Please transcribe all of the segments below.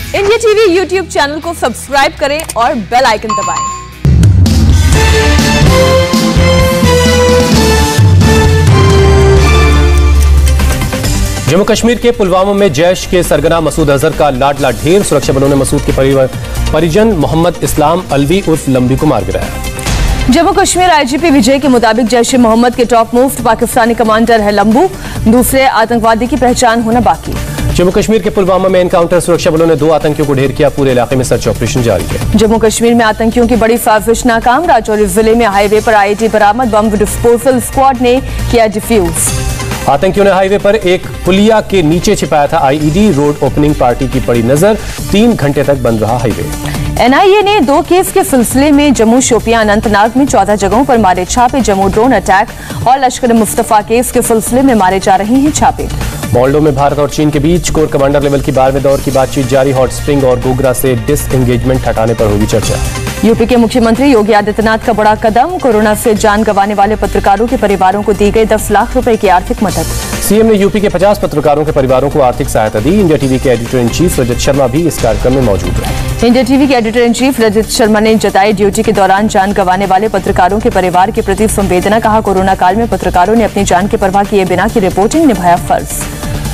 India TV YouTube channel को subscribe करें और बेल आइकन दबाएं। जम्मू कश्मीर के पुलवामा में जैश के सरगना मसूद अजहर का लाडला ढेर। सुरक्षा बलों ने मसूद के परिजन मोहम्मद इस्लाम अलवी उर्फ लंबी को मार गिराया। जम्मू कश्मीर आईजीपी विजय के मुताबिक जैश ए मोहम्मद के टॉप मोस्ट पाकिस्तानी कमांडर है लंबू, दूसरे आतंकवादी की पहचान होना बाकी। जम्मू कश्मीर के पुलवामा में एनकाउंटर। सुरक्षा बलों ने 2 आतंकियों को ढेर किया। पूरे इलाके में सर्च ऑपरेशन जारी है। जम्मू कश्मीर में आतंकियों की बड़ी साजिश नाकाम। राजौरी जिले में हाईवे पर आईईडी बरामद। बम डिस्पोजल स्क्वाड ने किया डिफ्यूज। आतंकियों ने हाईवे पर एक पुलिया के नीचे छिपाया था आईईडी। रोड ओपनिंग पार्टी की पड़ी नजर। 3 घंटे तक बंद रहा हाईवे। एनआईए ने 2 केस के सिलसिले में जम्मू शोपियां अनंतनाग में 14 जगहों पर मारे छापे। जम्मू ड्रोन अटैक और लश्कर मुस्तफा केस के सिलसिले में मारे जा रहे हैं छापे। मोल्डो में भारत और चीन के बीच कोर कमांडर लेवल की 12वें दौर की बातचीत जारी। हॉट स्प्रिंग और गोगरा से डिसएंगेजमेंट हटाने पर होगी चर्चा। यूपी के मुख्यमंत्री योगी आदित्यनाथ का बड़ा कदम। कोरोना से जान गंवाने वाले पत्रकारों के परिवारों को दी गई 10 लाख रुपए की आर्थिक मदद। सीएम ने यूपी के 50 पत्रकारों के परिवारों को आर्थिक सहायता दी। इंडिया टीवी के editor in chief Rajat Sharma भी इस कार्यक्रम में मौजूद रहे। इंडिया टीवी के editor in chief Rajat Sharma ने जताई ड्यूटी के दौरान जान गंवाने वाले पत्रकारों के परिवार के प्रति संवेदना। कहा कोरोना काल में पत्रकारों ने अपनी जान की परवाह किए बिना की रिपोर्टिंग निभाया फर्ज।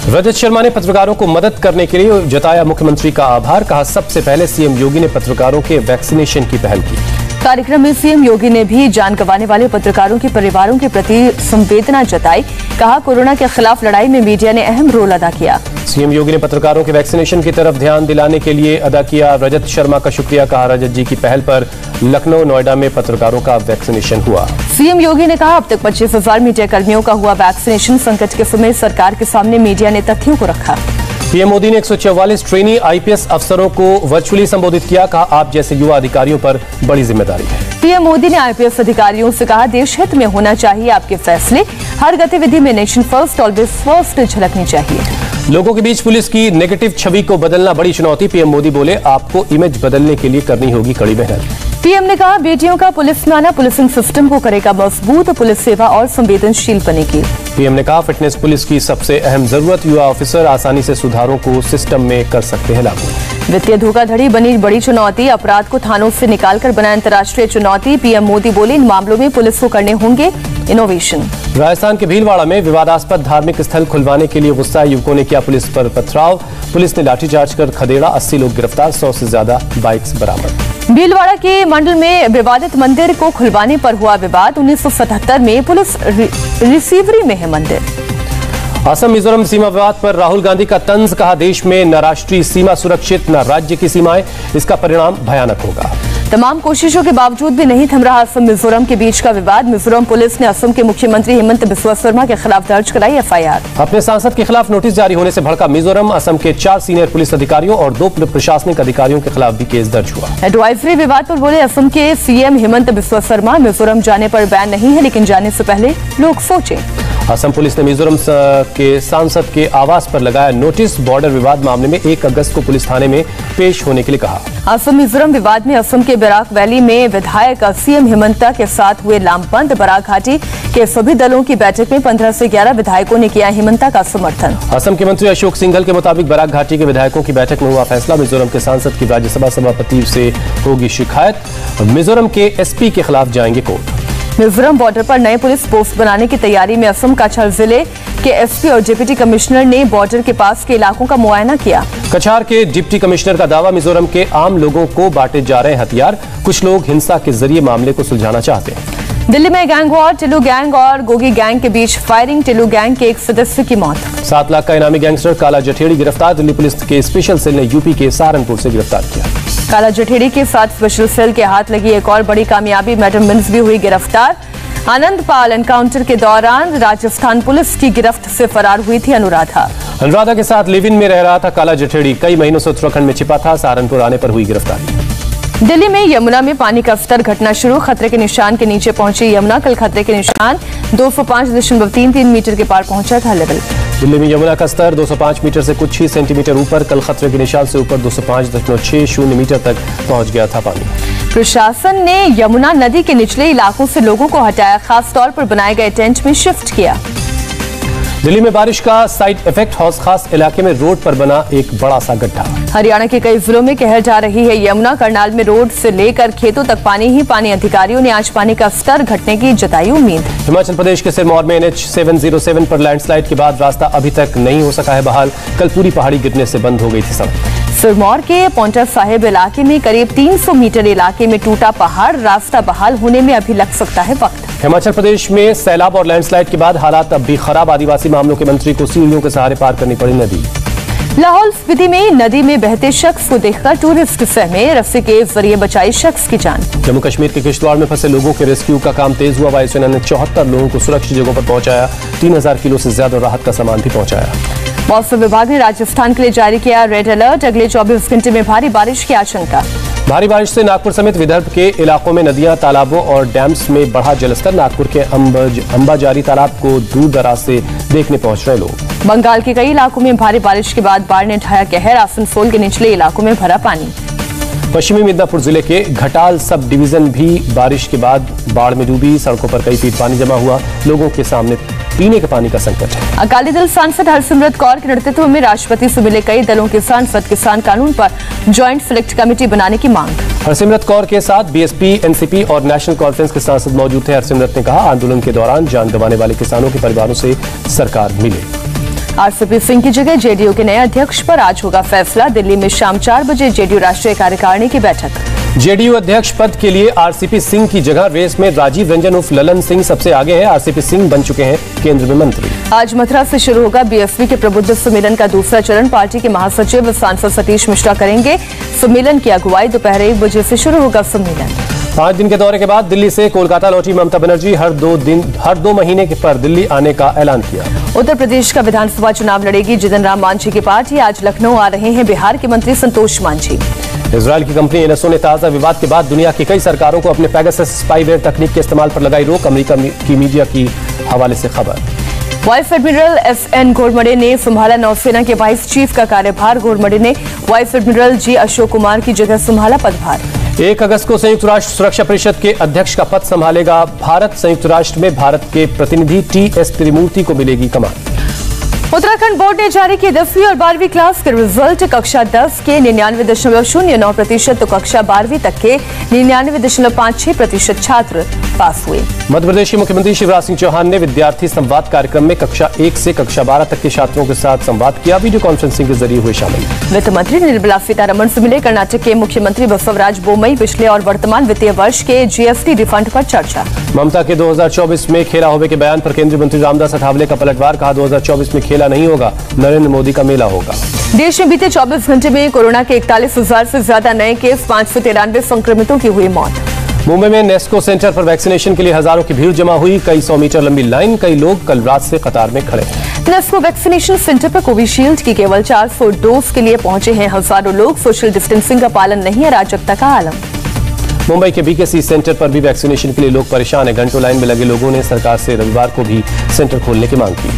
रजत शर्मा ने पत्रकारों को मदद करने के लिए जताया मुख्यमंत्री का आभार। कहा सबसे पहले सीएम योगी ने पत्रकारों के वैक्सीनेशन की पहल की। कार्यक्रम में सीएम योगी ने भी जान गंवाने वाले पत्रकारों के परिवारों के प्रति संवेदना जताई। कहा कोरोना के खिलाफ लड़ाई में मीडिया ने अहम रोल अदा किया। सीएम योगी ने पत्रकारों के वैक्सीनेशन की तरफ ध्यान दिलाने के लिए अदा किया रजत शर्मा का शुक्रिया। कहा रजत जी की पहल पर लखनऊ नोएडा में पत्रकारों का वैक्सीनेशन हुआ। सीएम योगी ने कहा अब तक 25,000 मीडिया कर्मियों का हुआ वैक्सीनेशन। संकट के समय सरकार के सामने मीडिया ने तथ्यों को रखा। पीएम मोदी ने 144 ट्रेनी आईपीएस अफसरों को वर्चुअली संबोधित किया। कहा आप जैसे युवा अधिकारियों पर बड़ी जिम्मेदारी है। पीएम मोदी ने आईपीएस अधिकारियों से कहा देश हित में होना चाहिए आपके फैसले। हर गतिविधि में नेशन फर्स्ट ऑलवेज फर्स्ट झलकनी चाहिए। लोगों के बीच पुलिस की नेगेटिव छवि को बदलना बड़ी चुनौती। पीएम मोदी बोले आपको इमेज बदलने के लिए करनी होगी कड़ी मेहनत। पीएम ने कहा बेटियों का पुलिस में आना पुलिसिंग सिस्टम को करेगा मजबूत। पुलिस सेवा और संवेदनशील बनेगी। पीएम ने कहा फिटनेस पुलिस की सबसे अहम जरूरत। युवा ऑफिसर आसानी से सुधारों को सिस्टम में कर सकते हैं लागू। वित्तीय धोखाधड़ी बनी बड़ी चुनौती। अपराध को थानों से निकालकर बनाए अंतर्राष्ट्रीय चुनौती। पीएम मोदी बोले इन मामलों में पुलिस को करने होंगे इनोवेशन। राजस्थान के भीलवाड़ा में विवादास्पद धार्मिक स्थल खुलवाने के लिए गुस्साए युवकों ने किया पुलिस पर पथराव। पुलिस ने लाठीचार्ज कर खदेड़ा। 80 लोग गिरफ्तार। 100 से ज्यादा बाइक्स बरामद। भीलवाड़ा के मंडल में विवादित मंदिर को खुलवाने पर हुआ विवाद। 1977 में पुलिस रिसीवरी में है मंदिर। असम मिजोरम सीमा विवाद पर राहुल गांधी का तंज। कहा देश में न राष्ट्रीय सीमा सुरक्षित न राज्य की सीमाएं। इसका परिणाम भयानक होगा। तमाम कोशिशों के बावजूद भी नहीं थम रहा असम मिजोरम के बीच का विवाद। मिजोरम पुलिस ने असम के मुख्यमंत्री हेमंत बिस्वा शर्मा के खिलाफ दर्ज कराई एफआईआर। अपने सांसद के खिलाफ नोटिस जारी होने से भड़का मिजोरम। असम के 4 सीनियर पुलिस अधिकारियों और 2 प्रशासनिक अधिकारियों के खिलाफ भी केस दर्ज हुआ। एडवाइजरी विवाद पर बोले असम के सीएम हेमंत बिस्वा शर्मा मिजोरम जाने पर बैन नहीं है लेकिन जाने से पहले लोग सोचें। असम पुलिस ने मिजोरम के सांसद के आवास पर लगाया नोटिस। बॉर्डर विवाद मामले में 1 अगस्त को पुलिस थाने में पेश होने के लिए कहा। असम मिजोरम विवाद में असम के बराक वैली में विधायक सीएम हेमंता के साथ हुए लामबंद। बराक घाटी के सभी दलों की बैठक में 15 से 11 विधायकों ने किया हेमंता का समर्थन। असम के मंत्री अशोक सिंघल के मुताबिक बराक घाटी के विधायकों की बैठक में हुआ फैसला। मिजोरम के सांसद की राज्यसभा सभापति से होगी शिकायत। मिजोरम के एसपी के खिलाफ जाएंगे कोर्ट। मिजोरम बॉर्डर पर नए पुलिस पोस्ट बनाने की तैयारी में असम। कछार जिले के एसपी और डिप्टी कमिश्नर ने बॉर्डर के पास के इलाकों का मुआयना किया। कछार के डिप्टी कमिश्नर का दावा मिजोरम के आम लोगों को बांटे जा रहे हथियार। कुछ लोग हिंसा के जरिए मामले को सुलझाना चाहते हैं। दिल्ली में गैंग वॉर। टिल्लू गैंग और गोगी गैंग के बीच फायरिंग। टिल्लू गैंग के एक सदस्य की मौत। 7 लाख का इनामी गैंगस्टर काला जठेड़ी गिरफ्तार। दिल्ली पुलिस के स्पेशल सेल ने यूपी के सहारनपुर से गिरफ्तार किया। काला जठेड़ी के साथ स्पेशल सेल के हाथ लगी एक और बड़ी कामयाबी। मैडम मिन्स भी हुई गिरफ्तार। आनंदपाल एनकाउंटर के दौरान राजस्थान पुलिस की गिरफ्त से फरार हुई थी अनुराधा के साथ लिव इन में रह रहा था काला जठेड़ी। कई महीनों से उत्तराखंड में छिपा था। सहारनपुर आने पर हुई गिरफ्तारी। दिल्ली में यमुना में पानी का स्तर घटना शुरू। खतरे के निशान के नीचे पहुंची यमुना। कल खतरे के निशान 205.33 मीटर के पार पहुंचा था लेवल। दिल्ली में यमुना का स्तर 205 मीटर से कुछ ही सेंटीमीटर ऊपर। कल खतरे के निशान से ऊपर 205.60 मीटर तक पहुंच गया था पानी। प्रशासन ने यमुना नदी के निचले इलाकों से लोगों को हटाया। खास तौर पर बनाए गए टेंट में शिफ्ट किया। दिल्ली में बारिश का साइड इफेक्ट, हौस खास इलाके में रोड पर बना एक बड़ा सा गड्ढा। हरियाणा के कई जिलों में कहर जा रही है यमुना। करनाल में रोड से लेकर खेतों तक पानी ही पानी। अधिकारियों ने आज पानी का स्तर घटने की जताई उम्मीद। हिमाचल प्रदेश के सिरमौर में NH 707 पर लैंडस्लाइड के बाद रास्ता अभी तक नहीं हो सका है बहाल। कल पूरी पहाड़ी गिरने से बंद हो गई थी सड़क। सिरमौर के पौंटा साहिब इलाके में करीब 300 मीटर इलाके में टूटा पहाड़। रास्ता बहाल होने में अभी लग सकता है वक्त। हिमाचल प्रदेश में सैलाब और लैंडस्लाइड के बाद हालात अब भी खराब। आदिवासी मामलों के मंत्री को सीढ़ियों के सहारे पार करनी पड़ी नदी। लाहौल स्पीति में नदी में बहते शख्स को देखकर टूरिस्ट सहमे। रस्सी के जरिए बचाई शख्स की जान। जम्मू कश्मीर के किश्तवाड़ में फंसे लोगों के रेस्क्यू का काम तेज हुआ। वायुसेना ने 74 लोगों को सुरक्षित जगहों पर पहुंचाया। 3000 किलो से ज्यादा राहत का सामान भी पहुंचाया। मौसम विभाग ने राजस्थान के लिए जारी किया रेड अलर्ट। अगले 24 घंटे में भारी बारिश की आशंका। भारी बारिश से नागपुर समेत विदर्भ के इलाकों में नदियां, तालाबों और डैम्स में बढ़ा जलस्तर। नागपुर के अंबाजारी तालाब को दूर दराज से देखने पहुंच रहे लोग। बंगाल के कई इलाकों में भारी बारिश के बाद बाढ़ ने ढाया कहर। आसनसोल के निचले इलाकों में भरा पानी। पश्चिमी मिदनापुर जिले के घटाल सब डिवीजन भी बारिश के बाद बाढ़ में डूबी। सड़कों पर कई फीट पानी जमा हुआ। लोगों के सामने पीने के पानी का संकट है। अकाली दल सांसद हरसिमरत कौर के नेतृत्व में राष्ट्रपति से मिले कई दलों के सांसद किसान कानून पर ज्वाइंट सिलेक्ट कमेटी बनाने की मांग। हरसिमरत कौर के साथ BSP, NCP और नेशनल कॉन्फ्रेंस के सांसद मौजूद थे। हरसिमरत ने कहा, आंदोलन के दौरान जान गंवाने वाले किसानों के परिवारों से सरकार मिले। RCP सिंह की जगह JDU के नए अध्यक्ष पर आज होगा फैसला। दिल्ली में शाम 4 बजे JDU राष्ट्रीय कार्यकारिणी की बैठक। JDU अध्यक्ष पद के लिए RCP सिंह की जगह रेस में राजीव रंजन उर्फ ललन सिंह सबसे आगे हैं। RCP सिंह बन चुके हैं केंद्र में मंत्री। आज मथुरा से शुरू होगा BSP के प्रबुद्ध सम्मेलन का दूसरा चरण। पार्टी के महासचिव सांसद सतीश मिश्रा करेंगे सम्मेलन की अगुवाई। दोपहर 1 बजे से शुरू होगा सम्मेलन। 5 दिन के दौरे के बाद दिल्ली से कोलकाता लौटी ममता बनर्जी हर 2 महीने पर दिल्ली आने का ऐलान किया। उत्तर प्रदेश का विधानसभा चुनाव लड़ेगी जितन राम मांझी की पार्टी। आज लखनऊ आ रहे हैं बिहार के मंत्री संतोष मांझी। इजरायल की कंपनी NSO ने ताजा विवाद के बाद दुनिया की कई सरकारों को अपने पेगासस स्पाईवेयर तकनीक के इस्तेमाल पर लगाई रोक। अमेरिका की मीडिया की हवाले से खबर। वाइस एडमिरल SN घोड़मड़े ने संभाला नौसेना के वाइस चीफ का कार्यभार। घोड़मड़े ने vice admiral G Ashok Kumar की जगह संभाला पदभार। 1 अगस्त को संयुक्त राष्ट्र सुरक्षा परिषद के अध्यक्ष का पद संभालेगा भारत। संयुक्त राष्ट्र में भारत के प्रतिनिधि TS त्रिमूर्ति को मिलेगी कमान। उत्तराखंड बोर्ड ने जारी किए 10वीं और 12वीं क्लास के रिजल्ट। कक्षा 10 के 99.09% तो कक्षा 12वीं तक के 99.56% छात्र पास हुए। मध्य प्रदेश के मुख्यमंत्री शिवराज सिंह चौहान ने विद्यार्थी संवाद कार्यक्रम में कक्षा 1 से कक्षा 12 तक के छात्रों के साथ संवाद किया। वीडियो कॉन्फ्रेंसिंग के जरिए हुए शामिल। वित्त मंत्री निर्मला सीतारमण से मिले कर्नाटक के मुख्यमंत्री बसवराज बोम्मई। पिछले और वर्तमान वित्तीय वर्ष के GST रिफंड पर चर्चा। ममता के 2024 में खेला होवे के बयान पर केंद्रीय मंत्री रामदास अठावले का पलटवार। कहा, 2024 में खेला नहीं होगा, नरेंद्र मोदी का मेला होगा। देश में बीते 24 घंटे में कोरोना के 41,000 से ज्यादा नए केस। 593 संक्रमितों की हुई मौत। मुंबई में नेस्को सेंटर पर वैक्सीनेशन के लिए हजारों की भीड़ जमा हुई। कई 100 मीटर लंबी लाइन। कई लोग कल रात से कतार में खड़े हैं। नेस्को वैक्सीनेशन सेंटर पर कोविशील्ड की केवल 400 डोज के लिए पहुंचे हैं हजारों लोग। सोशल डिस्टेंसिंग का पालन नहीं है, अराजकता का आलम। मुंबई के BKC सेंटर पर भी वैक्सीनेशन के लिए लोग परेशान हैं। घंटों लाइन में लगे लोगों ने सरकार से रविवार को भी सेंटर खोलने की मांग की।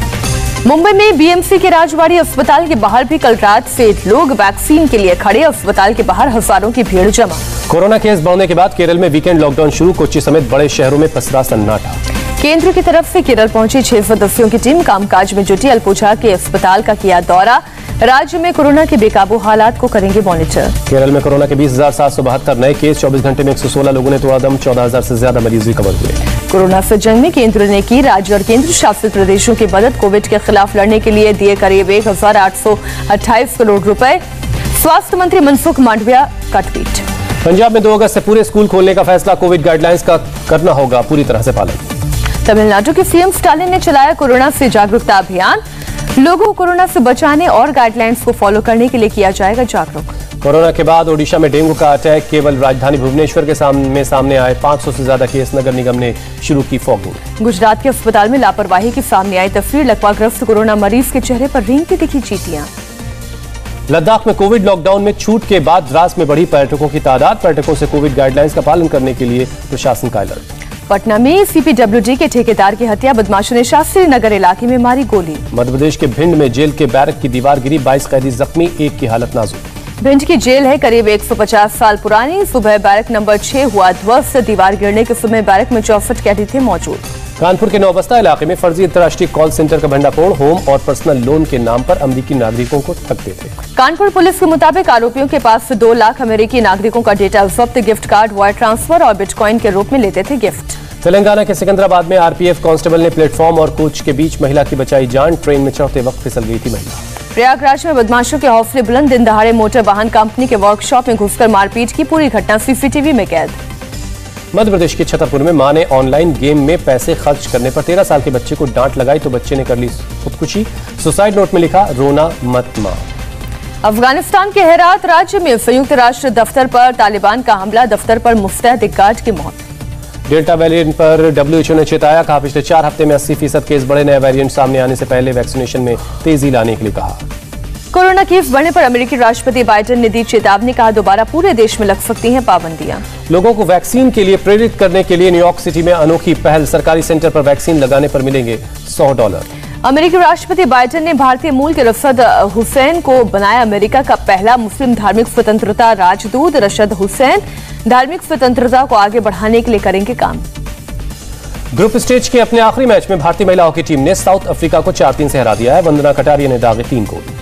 मुंबई में BMC के राजवाड़ी अस्पताल के बाहर भी कल रात से लोग वैक्सीन के लिए खड़े। अस्पताल के बाहर हजारों की भीड़ जमा। कोरोना केस बढ़ने के बाद केरल में वीकेंड लॉकडाउन शुरू। कोच्चि समेत बड़े शहरों में पसरा सन्नाटा। केंद्र की तरफ से केरल पहुंची 6 सदस्यों की टीम कामकाज में जुटी। अल्पुझा के अस्पताल का किया दौरा। राज्य में कोरोना के बेकाबू हालात को करेंगे मॉनिटर। केरल में कोरोना के 20,772 नए केस। 24 घंटे में 116 लोगों ने तोड़ा दम। 14,000 से ज्यादा मरीज रिकवर हुए। कोरोना से जंग में केंद्र ने की राज्य और केंद्र शासित प्रदेशों की मदद। कोविड के खिलाफ लड़ने के लिए दिए करीब 1,828 करोड़ रुपए। स्वास्थ्य मंत्री मनसुख मांडविया का ट्वीट। पंजाब में 2 अगस्त से पूरे स्कूल खोलने का फैसला। कोविड गाइडलाइंस का करना होगा पूरी तरह से पालन। तमिलनाडु के CM स्टालिन ने चलाया कोरोना से जागरूकता अभियान। लोगों को कोरोना से बचाने और गाइडलाइंस को फॉलो करने के लिए किया जाएगा जागरूक। कोरोना के बाद ओडिशा में डेंगू का अटैक। केवल राजधानी भुवनेश्वर के सामने आए 500 से ज्यादा केस। नगर निगम ने शुरू की फॉगिंग। गुजरात के अस्पताल में लापरवाही की सामने आई तस्वीर। लकवाग्रस्त कोरोना मरीज के चेहरे पर रेंगती दिखी चींटियां। लद्दाख में कोविड लॉकडाउन में छूट के बाद द्रास में बढ़ी पर्यटकों की तादाद। पर्यटकों से कोविड गाइडलाइंस का पालन करने के लिए प्रशासन का अलर्ट। पटना में CPWD के ठेकेदार की हत्या। बदमाशों ने शास्त्री नगर इलाके में मारी गोली। मध्य प्रदेश के भिंड में जेल के बैरक की दीवार गिरी। 22 कैदी जख्मी, 1 की हालत नाजुक। भिंड की जेल है करीब 150 साल पुरानी। सुबह बैरक नंबर 6 हुआ ध्वस्त। दीवार गिरने के समय बैरक में 64 कैदी थे मौजूद। कानपुर के नौबस्ता इलाके में फर्जी अंतर्राष्ट्रीय कॉल सेंटर का भंडाफोड़, होम और पर्सनल लोन के नाम पर अमेरिकी नागरिकों को ठगते थे। कानपुर पुलिस के मुताबिक आरोपियों के पास से 2 लाख अमेरिकी नागरिकों का डेटा जब्त, गिफ्ट कार्ड, वायर ट्रांसफर और बिटकॉइन के रूप में लेते थे गिफ्ट। तेलंगाना के सिकंदराबाद में आरपीएफ कांस्टेबल ने प्लेटफॉर्म और कोच के बीच महिला की बचाई जान, ट्रेन में चढ़ते वक्त फिसल गई थी महिला। प्रयागराज में बदमाशों के हौसले बुलंद, दिन दहाड़े मोटर वाहन कंपनी के वर्कशॉप में घुसकर मारपीट की, पूरी घटना सीसीटीवी में कैद। मध्य प्रदेश के छतरपुर में मां ने ऑनलाइन गेम में पैसे खर्च करने पर 13 साल के बच्चे को डांट लगाई तो बच्चे ने कर ली खुदकुशी। सुसाइड नोट में लिखा, रोना मत मां। अफगानिस्तान के हेरात राज्य में संयुक्त राष्ट्र दफ्तर पर तालिबान का हमला, दफ्तर पर मुस्तैद एक गार्ड की मौत। डेल्टा वेरिएंट पर डब्ल्यूएचओ ने चेताया, कहा पिछले 4 हफ्ते में 80% केस बढ़े, नए वेरिएंट सामने आने से पहले वैक्सीनेशन में तेजी लाने के लिए कहा। कोरोना केस बढ़ने पर अमेरिकी राष्ट्रपति बाइडेन ने दी चेतावनी, कहा दोबारा पूरे देश में लग सकती हैं पाबंदियां। लोगों को वैक्सीन के लिए प्रेरित करने के लिए न्यूयॉर्क सिटी में अनोखी पहल, सरकारी सेंटर पर वैक्सीन लगाने पर मिलेंगे $100। अमेरिकी राष्ट्रपति बाइडेन ने भारतीय मूल के रशद हुसैन को बनाया अमेरिका का पहला मुस्लिम धार्मिक स्वतंत्रता राजदूत। रशद हुसैन धार्मिक स्वतंत्रता को आगे बढ़ाने के लिए करेंगे काम। ग्रुप स्टेज के अपने आखिरी मैच में भारतीय महिला हॉकी टीम ने साउथ अफ्रीका को 4-3 से हरा दिया है। वंदना कटारिया ने दागे 3 गोल।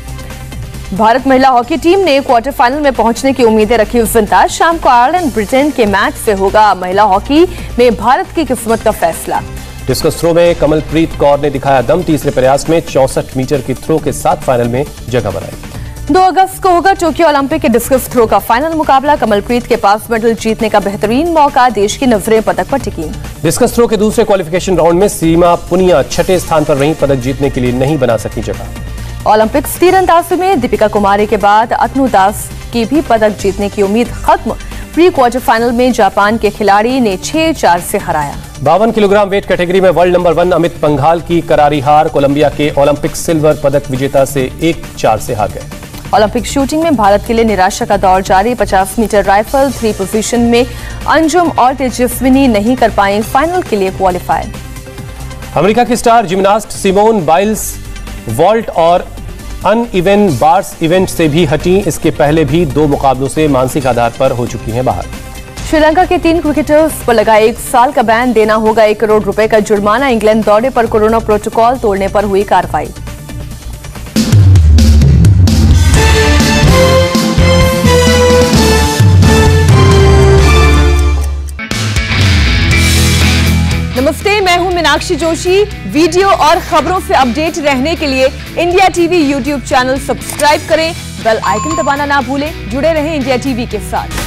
भारत महिला हॉकी टीम ने क्वार्टर फाइनल में पहुंचने की उम्मीदें रखी जिंदा। शाम को आयरलैंड ब्रिटेन के मैच से होगा महिला हॉकी में भारत की किस्मत का फैसला। डिस्कस थ्रो में कमलप्रीत कौर ने दिखाया दम, तीसरे प्रयास में 64 मीटर की थ्रो के साथ फाइनल में जगह बनाई। 2 अगस्त को होगा टोक्यो ओलंपिक के डिस्कस थ्रो का फाइनल मुकाबला। कमलप्रीत के पास मेडल जीतने का बेहतरीन मौका, देश की नजरें पदक पर टिकी। डिस्कस थ्रो के दूसरे क्वालिफिकेशन राउंड में सीमा पुनिया 6ठे स्थान पर रही, पदक जीतने के लिए नहीं बना सकी जगह। ओलंपिक्स तीरंदाजी में दीपिका कुमारी के बाद अतनु दास की भी पदक जीतने की उम्मीद खत्म। प्री क्वार्टर फाइनल में जापान के खिलाड़ी ने 6-4 से हराया। 52 किलोग्राम वेट कैटेगरी में वर्ल्ड नंबर 1 अमित पंघाल की करारी हार, कोलंबिया के ओलंपिक सिल्वर पदक विजेता से 1-4 से हार गए। ओलंपिक शूटिंग में भारत के लिए निराशा का दौर जारी। 50 मीटर राइफल 3 पोजीशन में अंजुम और तेजस्विनी नहीं कर पाए फाइनल के लिए क्वालिफाई। अमेरिका की star gymnast Simone Biles vault और अनइवन बार्स इवेंट से भी हटी। इसके पहले भी 2 मुकाबलों से मानसिक आधार पर हो चुकी हैं बाहर। श्रीलंका के 3 क्रिकेटर्स पर लगा 1 साल का बैन, देना होगा 1 करोड़ रुपए का जुर्माना। इंग्लैंड दौरे पर कोरोना प्रोटोकॉल तोड़ने पर हुई कार्रवाई। नमस्ते, मैं हूं मीनाक्षी जोशी। वीडियो और खबरों से अपडेट रहने के लिए India TV YouTube channel subscribe करें, बेल आइकन दबाना ना भूलें। जुड़े रहें इंडिया टीवी के साथ।